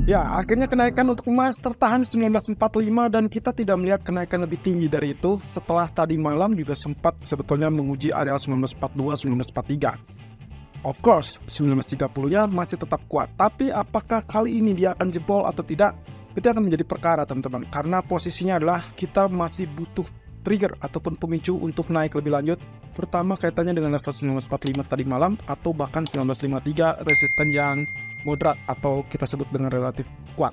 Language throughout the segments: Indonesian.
Ya, akhirnya kenaikan untuk emas tertahan 1945 dan kita tidak melihat kenaikan lebih tinggi dari itu setelah tadi malam juga sempat sebetulnya menguji area 1942-1943. Of course, 1930-nya masih tetap kuat, tapi apakah kali ini dia akan jebol atau tidak? Itu akan menjadi perkara teman-teman, karena posisinya adalah kita masih butuh trigger ataupun pemicu untuk naik lebih lanjut, terutama kaitannya dengan level 1945 tadi malam atau bahkan 1953 resisten yang moderat atau kita sebut dengan relatif kuat.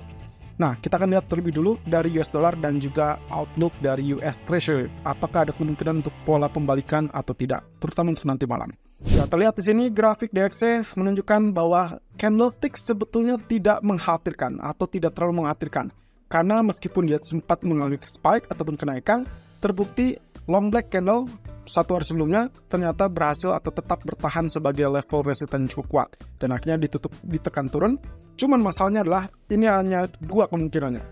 Nah, kita akan lihat terlebih dulu dari US dollar dan juga outlook dari US Treasury. Apakah ada kemungkinan untuk pola pembalikan atau tidak, terutama untuk nanti malam. Ya, terlihat di sini grafik DXY menunjukkan bahwa candlestick sebetulnya tidak mengkhawatirkan atau tidak terlalu mengkhawatirkan. Karena meskipun dia sempat mengalami spike ataupun kenaikan, terbukti long black candle satu hari sebelumnya ternyata berhasil atau tetap bertahan sebagai level resisten cukup kuat dan akhirnya ditekan turun. Cuman masalahnya adalah ini hanya dua kemungkinannya.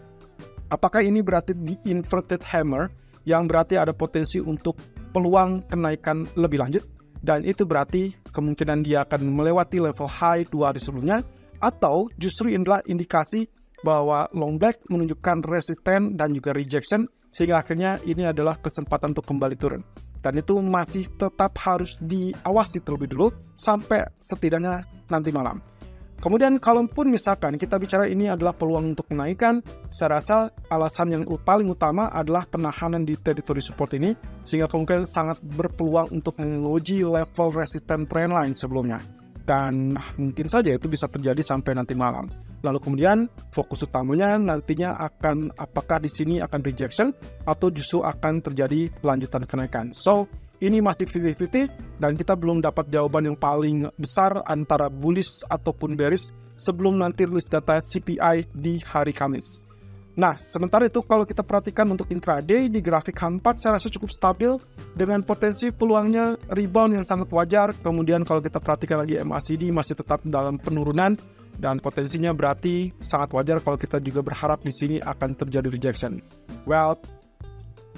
Apakah ini berarti di inverted hammer yang berarti ada potensi untuk peluang kenaikan lebih lanjut, dan itu berarti kemungkinan dia akan melewati level high 2 hari sebelumnya, atau justru inilah indikasi bahwa long black menunjukkan resisten dan juga rejection sehingga akhirnya ini adalah kesempatan untuk kembali turun. Dan itu masih tetap harus diawasi terlebih dulu sampai setidaknya nanti malam. Kemudian kalaupun misalkan kita bicara ini adalah peluang untuk menaikkan, saya rasa alasan yang paling utama adalah penahanan di teritori support ini, sehingga kemungkinan sangat berpeluang untuk menguji level resisten trendline sebelumnya. Dan mungkin saja itu bisa terjadi sampai nanti malam. Lalu kemudian fokus utamanya nantinya akan apakah di sini akan rejection atau justru akan terjadi lanjutan kenaikan. So, ini masih 50-50 dan kita belum dapat jawaban yang paling besar antara bullish ataupun bearish sebelum nanti rilis data CPI di hari Kamis. Nah, sementara itu kalau kita perhatikan untuk intraday di grafik H4 saya rasa cukup stabil dengan potensi peluangnya rebound yang sangat wajar. Kemudian kalau kita perhatikan lagi MACD masih tetap dalam penurunan dan potensinya berarti sangat wajar kalau kita juga berharap di sini akan terjadi rejection. Well,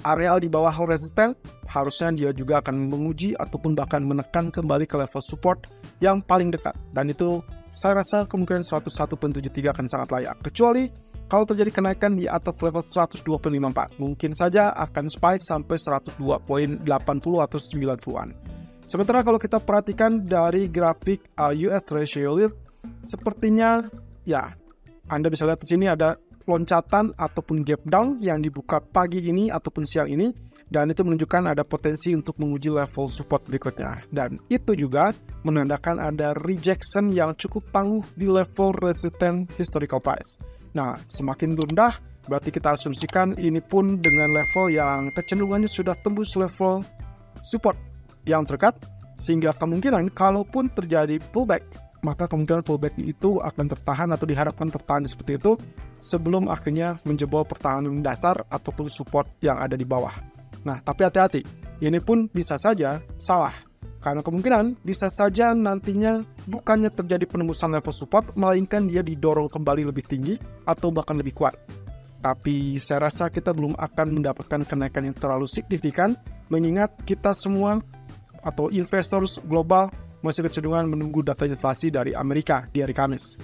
areal di bawah resisten harusnya dia juga akan menguji ataupun bahkan menekan kembali ke level support yang paling dekat, dan itu saya rasa kemungkinan 101.73 akan sangat layak, kecuali kalau terjadi kenaikan di atas level 120.54, mungkin saja akan spike sampai 102.80 atau 90-an. Sementara kalau kita perhatikan dari grafik US Treasury Yield, sepertinya ya Anda bisa lihat di sini ada loncatan ataupun gap down yang dibuka pagi ini ataupun siang ini, dan itu menunjukkan ada potensi untuk menguji level support berikutnya, dan itu juga menandakan ada rejection yang cukup tangguh di level resisten historical price. Nah, semakin rendah berarti kita asumsikan ini pun dengan level yang kecenderungannya sudah tembus level support yang terdekat, sehingga kemungkinan kalaupun terjadi pullback, maka kemungkinan pullback itu akan tertahan atau diharapkan tertahan seperti itu sebelum akhirnya menjebol pertahanan dasar ataupun support yang ada di bawah. Nah, tapi hati-hati, ini pun bisa saja salah. Karena kemungkinan bisa saja nantinya bukannya terjadi penembusan level support, melainkan dia didorong kembali lebih tinggi atau bahkan lebih kuat. Tapi saya rasa kita belum akan mendapatkan kenaikan yang terlalu signifikan, mengingat kita semua atau investor global masih kecenderungan menunggu data inflasi dari Amerika di hari Kamis.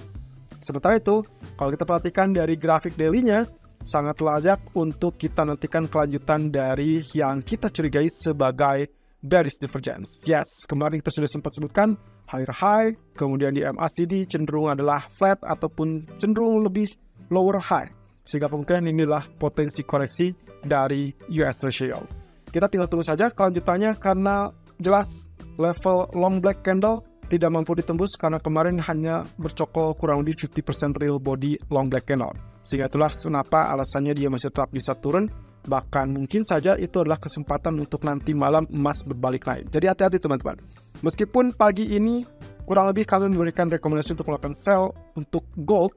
Sementara itu, kalau kita perhatikan dari grafik daily-nya, sangat layak untuk kita nantikan kelanjutan dari yang kita curigai sebagai bearish divergence. Yes, kemarin kita sudah sempat sebutkan higher high, kemudian di MACD cenderung adalah flat ataupun cenderung lebih lower high. Sehingga kemungkinan inilah potensi koreksi dari US Treasury. Kita tinggal tunggu saja kelanjutannya karena jelas level long black candle tidak mampu ditembus karena kemarin hanya bercokol kurang lebih 50% real body long black candle. Sehingga itulah kenapa alasannya dia masih tetap bisa turun. Bahkan mungkin saja itu adalah kesempatan untuk nanti malam emas berbalik naik. Jadi hati-hati teman-teman. Meskipun pagi ini kurang lebih kalian memberikan rekomendasi untuk melakukan sell untuk gold,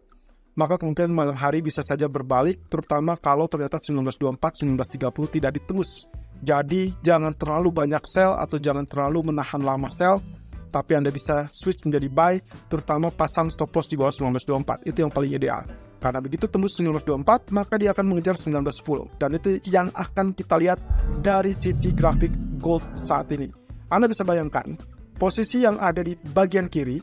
maka kemungkinan malam hari bisa saja berbalik, terutama kalau ternyata 1924-1930 tidak ditembus. Jadi jangan terlalu banyak sell atau jangan terlalu menahan lama sell, tapi Anda bisa switch menjadi buy, terutama pasang stop loss di bawah 1924. Itu yang paling ideal. Karena begitu tembus 1924, maka dia akan mengejar 1910. Dan itu yang akan kita lihat dari sisi grafik gold saat ini. Anda bisa bayangkan, posisi yang ada di bagian kiri,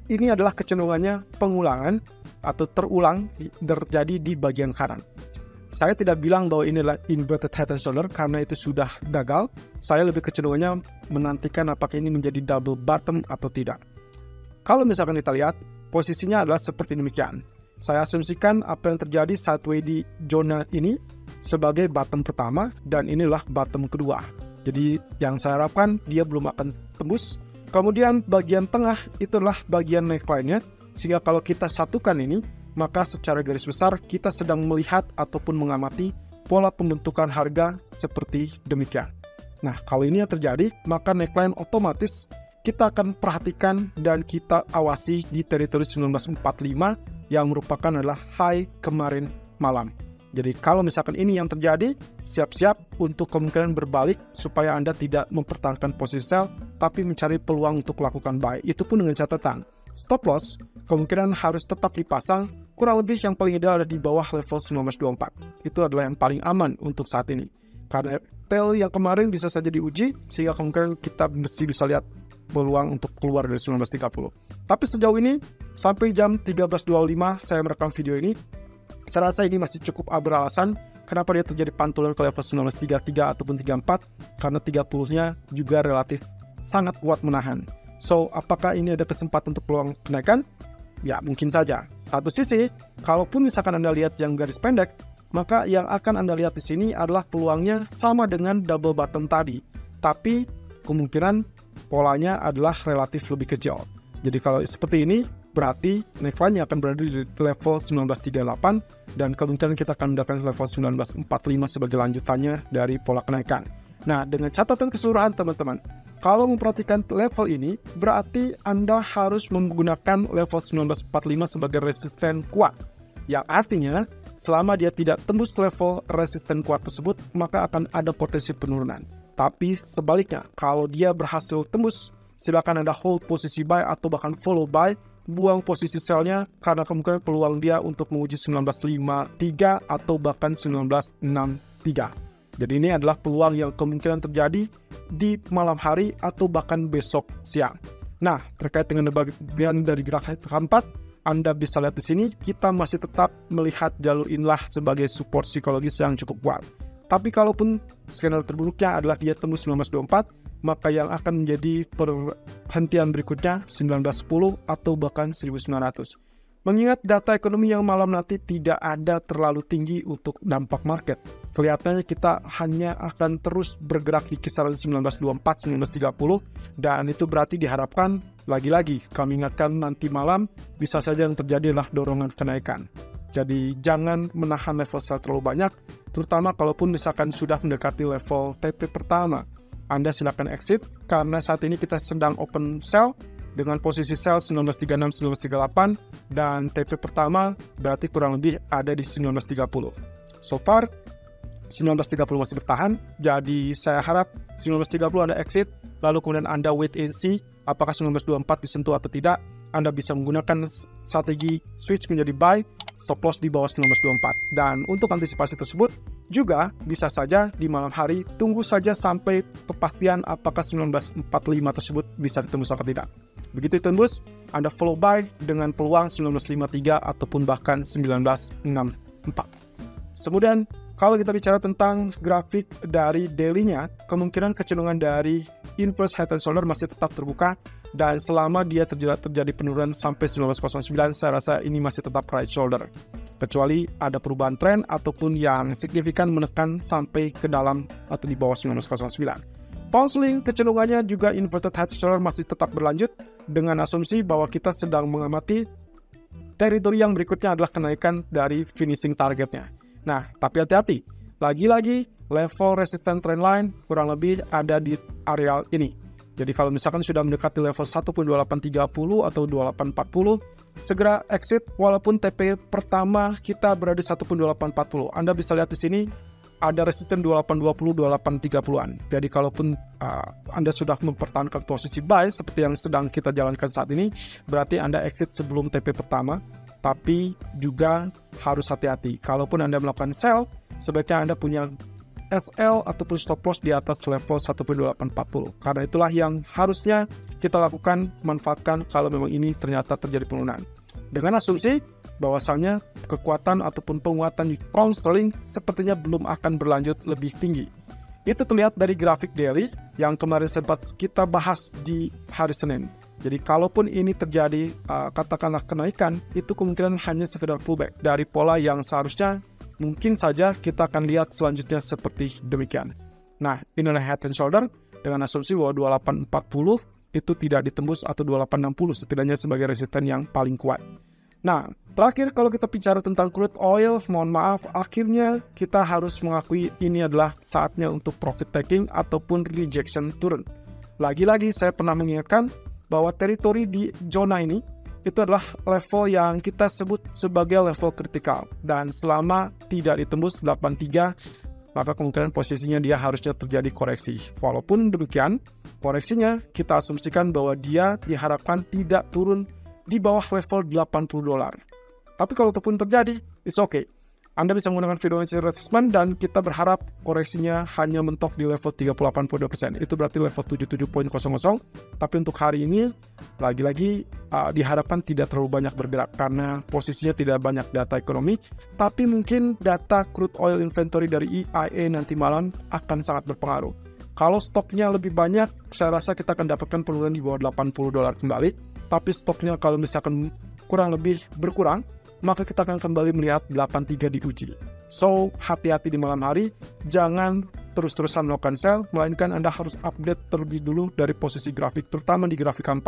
ini adalah kecenderungannya pengulangan atau terulang terjadi di bagian kanan. Saya tidak bilang bahwa ini adalah inverted head and shoulder karena itu sudah gagal. Saya lebih kecenderungannya menantikan apakah ini menjadi double bottom atau tidak. Kalau misalkan kita lihat, posisinya adalah seperti demikian. Saya asumsikan apa yang terjadi sideways di zona ini sebagai bottom pertama dan inilah bottom kedua. Jadi yang saya harapkan dia belum akan tembus. Kemudian bagian tengah itulah bagian neckline-nya, sehingga kalau kita satukan ini, maka secara garis besar kita sedang melihat ataupun mengamati pola pembentukan harga seperti demikian. Nah, kalau ini yang terjadi, maka neckline otomatis kita akan perhatikan dan kita awasi di teritori 1945 yang merupakan adalah high kemarin malam. Jadi kalau misalkan ini yang terjadi, siap-siap untuk kemungkinan berbalik supaya Anda tidak mempertahankan posisi sell, tapi mencari peluang untuk melakukan buy. Itu pun dengan catatan, stop loss kemungkinan harus tetap dipasang, kurang lebih yang paling ideal ada di bawah level 1924. Itu adalah yang paling aman untuk saat ini. Karena tail yang kemarin bisa saja diuji, sehingga kemungkinan kita mesti bisa lihat peluang untuk keluar dari 1930. Tapi sejauh ini, sampai jam 13.25 saya merekam video ini, saya rasa ini masih cukup beralasan kenapa dia terjadi pantulan ke level 1933 ataupun 34, karena 30-nya juga relatif sangat kuat menahan. So, apakah ini ada kesempatan untuk peluang kenaikan? Ya, mungkin saja. Satu sisi, kalaupun misalkan Anda lihat yang garis pendek, maka yang akan Anda lihat di sini adalah peluangnya sama dengan double bottom tadi. Tapi, kemungkinan polanya adalah relatif lebih kecil. Jadi kalau seperti ini, berarti neckline akan berada di level 1938 dan kemungkinan kita akan mendapatkan level 1945 sebagai lanjutannya dari pola kenaikan. Nah, dengan catatan keseluruhan teman-teman, kalau memperhatikan level ini, berarti Anda harus menggunakan level 1945 sebagai resisten kuat. Yang artinya, selama dia tidak tembus level resisten kuat tersebut, maka akan ada potensi penurunan. Tapi sebaliknya, kalau dia berhasil tembus, silakan Anda hold posisi buy atau bahkan follow buy, buang posisi sell-nya karena kemungkinan peluang dia untuk menguji 1953 atau bahkan 1963. Jadi ini adalah peluang yang kemungkinan terjadi di malam hari atau bahkan besok siang. Nah, terkait dengan bagian dari gerakan keempat, Anda bisa lihat di sini, kita masih tetap melihat jalur inilah sebagai support psikologis yang cukup kuat. Tapi kalaupun skenario terburuknya adalah dia tembus 1924, maka yang akan menjadi perhentian berikutnya 1910 atau bahkan 1900. Mengingat data ekonomi yang malam nanti tidak ada terlalu tinggi untuk dampak market. Kelihatannya kita hanya akan terus bergerak di kisaran 1924-1930 dan itu berarti diharapkan lagi-lagi kami ingatkan nanti malam bisa saja yang terjadi adalah dorongan kenaikan. Jadi jangan menahan level sell terlalu banyak, terutama kalaupun misalkan sudah mendekati level TP pertama. Anda silakan exit karena saat ini kita sedang open sell dengan posisi sell 1936-1938 dan TP pertama berarti kurang lebih ada di 1930. So far 1930 masih bertahan, jadi saya harap 1930 Anda exit, lalu kemudian Anda wait and see apakah 1924 disentuh atau tidak. Anda bisa menggunakan strategi switch menjadi buy, stop loss di bawah 1924. Dan untuk antisipasi tersebut, juga bisa saja di malam hari tunggu saja sampai kepastian apakah 1945 tersebut bisa ditembus atau tidak. Begitu ditembus, Anda follow buy dengan peluang 1953 ataupun bahkan 1964. Kemudian, kalau kita bicara tentang grafik dari daily-nya, kemungkinan kecenderungan dari inverse head and shoulder masih tetap terbuka dan selama dia terjadi penurunan sampai 1909, saya rasa ini masih tetap right shoulder. Kecuali ada perubahan tren ataupun yang signifikan menekan sampai ke dalam atau di bawah 1909. Pound sterling kecenderungannya juga inverted head and shoulder masih tetap berlanjut dengan asumsi bahwa kita sedang mengamati teritori yang berikutnya adalah kenaikan dari finishing targetnya. Nah, tapi hati-hati, lagi-lagi level resistance trendline kurang lebih ada di area ini. Jadi kalau misalkan sudah mendekati level 1.2830 atau 2840, segera exit walaupun TP pertama kita berada di 1.2840. Anda bisa lihat di sini ada resisten 2820, 2830-an. Jadi kalaupun Anda sudah mempertahankan posisi buy seperti yang sedang kita jalankan saat ini, berarti Anda exit sebelum TP pertama. Tapi juga harus hati-hati. Kalaupun Anda melakukan sell, sebaiknya Anda punya SL ataupun stop loss di atas level 1.2840. Karena itulah yang harusnya kita lakukan, manfaatkan kalau memang ini ternyata terjadi penurunan. Dengan asumsi bahwasannya kekuatan ataupun penguatan di pound sterling sepertinya belum akan berlanjut lebih tinggi. Itu terlihat dari grafik daily yang kemarin sempat kita bahas di hari Senin. Jadi kalaupun ini terjadi katakanlah kenaikan, itu kemungkinan hanya sekedar pullback dari pola yang seharusnya mungkin saja kita akan lihat selanjutnya seperti demikian. Nah, inilah head and shoulder dengan asumsi bahwa 2840 itu tidak ditembus atau 2860 setidaknya sebagai resisten yang paling kuat. Nah, terakhir kalau kita bicara tentang crude oil, mohon maaf, akhirnya kita harus mengakui ini adalah saatnya untuk profit taking ataupun rejection turun. Lagi-lagi saya pernah mengingatkan bahwa teritori di zona ini itu adalah level yang kita sebut sebagai level kritikal. Dan selama tidak ditembus 83, maka kemungkinan posisinya dia harusnya terjadi koreksi. Walaupun demikian, koreksinya kita asumsikan bahwa dia diharapkan tidak turun di bawah level $80. Tapi kalau itu pun terjadi, it's okay. Anda bisa menggunakan Fibonacci retracement dan kita berharap koreksinya hanya mentok di level 38.2%. Itu berarti level 77.00. Tapi untuk hari ini, lagi-lagi diharapkan tidak terlalu banyak bergerak karena posisinya tidak banyak data ekonomi. Tapi mungkin data crude oil inventory dari EIA nanti malam akan sangat berpengaruh. Kalau stoknya lebih banyak, saya rasa kita akan dapatkan penurunan di bawah $80 kembali. Tapi stoknya kalau misalkan kurang lebih berkurang, maka kita akan kembali melihat 83 diuji. So, hati-hati di malam hari, jangan terus-terusan melakukan sell, melainkan Anda harus update terlebih dulu dari posisi grafik, terutama di grafik 4.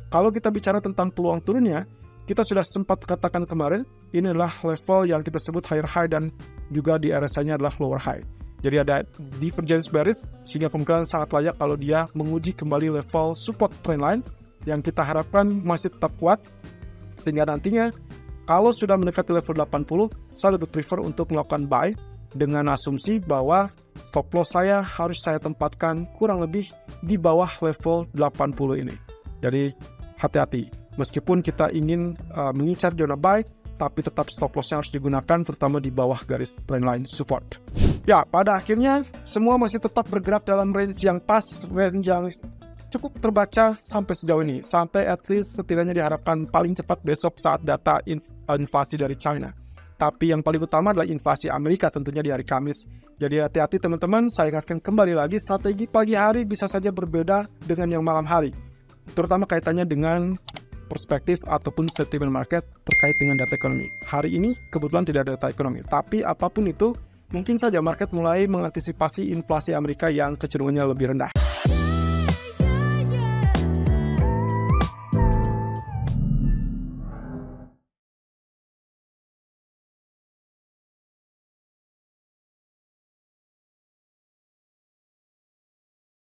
Kalau kita bicara tentang peluang turunnya, kita sudah sempat katakan kemarin, ini adalah level yang kita sebut higher high dan juga di RSI-nya adalah lower high. Jadi ada divergence bearish, sehingga kemungkinan sangat layak kalau dia menguji kembali level support trendline yang kita harapkan masih tetap kuat, sehingga nantinya kalau sudah mendekati level 80, saya lebih prefer untuk melakukan buy dengan asumsi bahwa stop loss saya harus saya tempatkan kurang lebih di bawah level 80 ini. Jadi hati-hati, meskipun kita ingin mengincar zona buy, tapi tetap stop loss-nya harus digunakan terutama di bawah garis trendline support. Ya, pada akhirnya semua masih tetap bergerak dalam range yang pas, range yang cukup terbaca sampai sejauh ini. Sampai at least setidaknya diharapkan paling cepat besok saat data inflasi dari China. Tapi yang paling utama adalah inflasi Amerika tentunya di hari Kamis. Jadi hati-hati teman-teman, saya ingatkan kembali lagi strategi pagi hari bisa saja berbeda dengan yang malam hari. Terutama kaitannya dengan perspektif ataupun sentiment market terkait dengan data ekonomi. Hari ini kebetulan tidak ada data ekonomi, tapi apapun itu, mungkin saja market mulai mengantisipasi inflasi Amerika yang kecenderungannya lebih rendah.